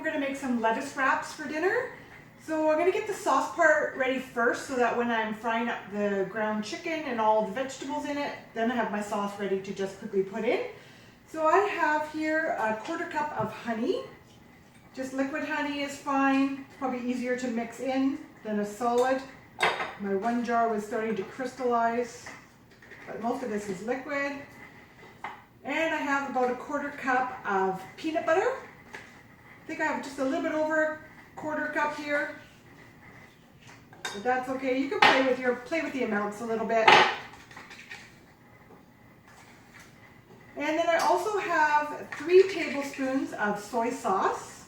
going to make some lettuce wraps for dinner. So I'm going to get the sauce part ready first so that when I'm frying up the ground chicken and all the vegetables in it, then I have my sauce ready to just quickly put in. So I have here a 1/4 cup of honey. Just liquid honey is fine. Probably easier to mix in than a solid. My 1 jar was starting to crystallize, but most of this is liquid. And I have about a 1/4 cup of peanut butter. I think I have just a little bit over 1/4 cup here, but that's okay. You can play with the amounts a little bit. And then I also have 3 tablespoons of soy sauce.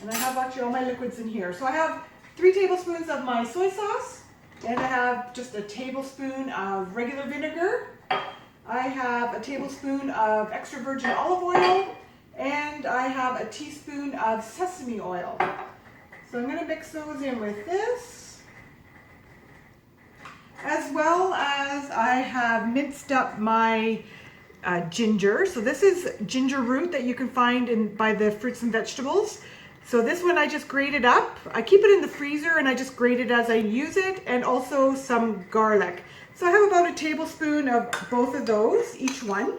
And I have actually all my liquids in here. So I have 3 tablespoons of my soy sauce, and I have just a tablespoon of regular vinegar. I have a tablespoon of extra virgin olive oil, and I have a teaspoon of sesame oil. So I'm going to mix those in with this. As well as I have minced up my ginger. So this is ginger root that you can find by the fruits and vegetables. So this one I just grated up. I keep it in the freezer and I just grate it as I use it, and also some garlic. So I have about a tablespoon of both of those, each one.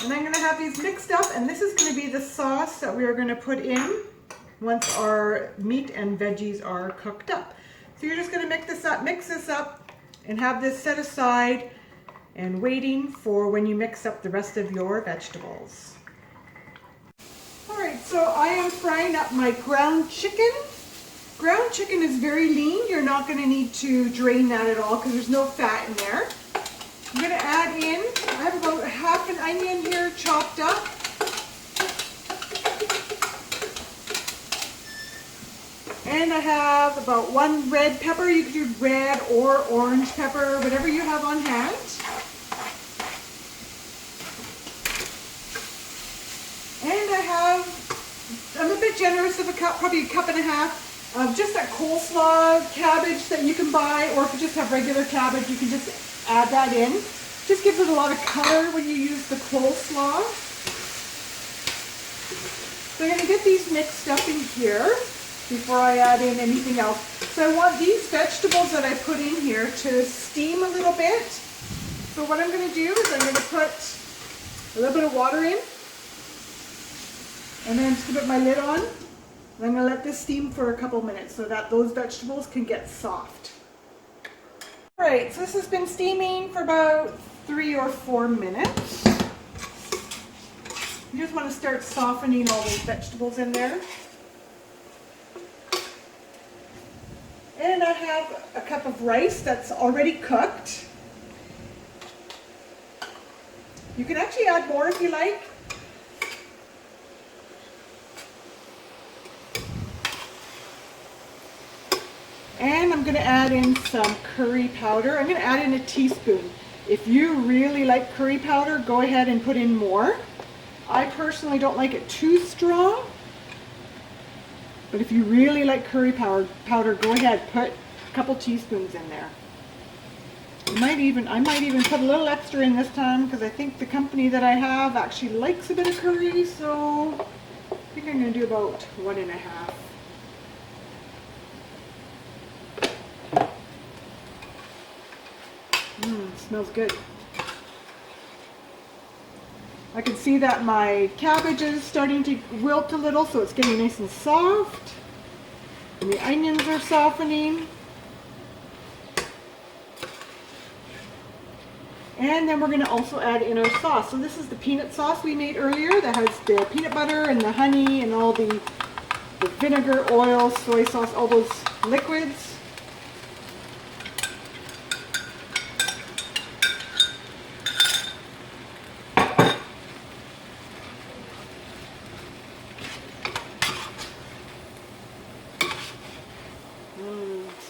And I'm going to have these mixed up, and this is going to be the sauce that we are going to put in once our meat and veggies are cooked up. So you're just going to mix this up, and have this set aside and waiting for when you mix up the rest of your vegetables. Alright, so I am frying up my ground chicken. Ground chicken is very lean. You're not going to need to drain that at all because there's no fat in there. I'm going to add in, I have about half an onion here chopped up. And I have about 1 red pepper. You can do red or orange pepper, whatever you have on hand. And I'm a bit generous of a cup, probably a cup and a half of just that coleslaw cabbage that you can buy, or if you just have regular cabbage, you can just add that in. Just gives it a lot of color when you use the coleslaw. So I'm going to get these mixed up in here before I add in anything else. So I want these vegetables that I put in here to steam a little bit. So what I'm going to do is I'm going to put a little bit of water in, and then just put my lid on. And I'm going to let this steam for a couple minutes so that those vegetables can get soft. Alright, so this has been steaming for about 3 or 4 minutes. You just want to start softening all those vegetables in there. And I have a cup of rice that's already cooked. You can actually add more if you like. And I'm going to add in some curry powder. I'm going to add in a teaspoon. If you really like curry powder, go ahead and put in more. I personally don't like it too strong. But if you really like curry powder, go ahead, put a couple teaspoons in there. I might even put a little extra in this time because I think the company that I have actually likes a bit of curry, so I think I'm going to do about 1.5. Smells good. I can see that my cabbage is starting to wilt a little, so it's getting nice and soft. And the onions are softening. And then we're going to also add in our sauce. So this is the peanut sauce we made earlier that has the peanut butter and the honey and all the vinegar, oil, soy sauce, all those liquids.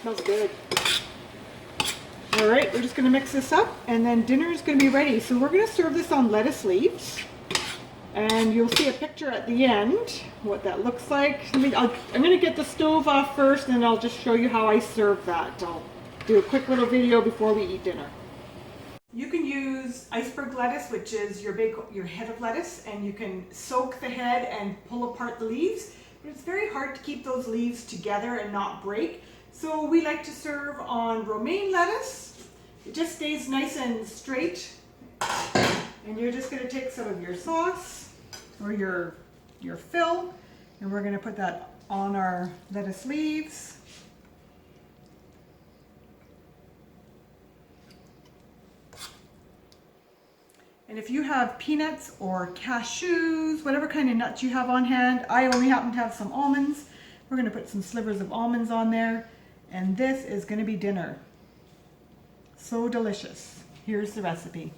Smells good. Alright, we're just going to mix this up and then dinner is going to be ready. So we're going to serve this on lettuce leaves. And you'll see a picture at the end what that looks like. I'm going to get the stove off first and I'll just show you how I serve that. I'll do a quick little video before we eat dinner. You can use iceberg lettuce, which is your head of lettuce, and you can soak the head and pull apart the leaves. But it's very hard to keep those leaves together and not break. So we like to serve on romaine lettuce. It just stays nice and straight. And you're just going to take some of your sauce or your fill, and we're going to put that on our lettuce leaves. And if you have peanuts or cashews, whatever kind of nuts you have on hand, I only happen to have some almonds. We're going to put some slivers of almonds on there, and this is going to be dinner. So delicious. Here's the recipe.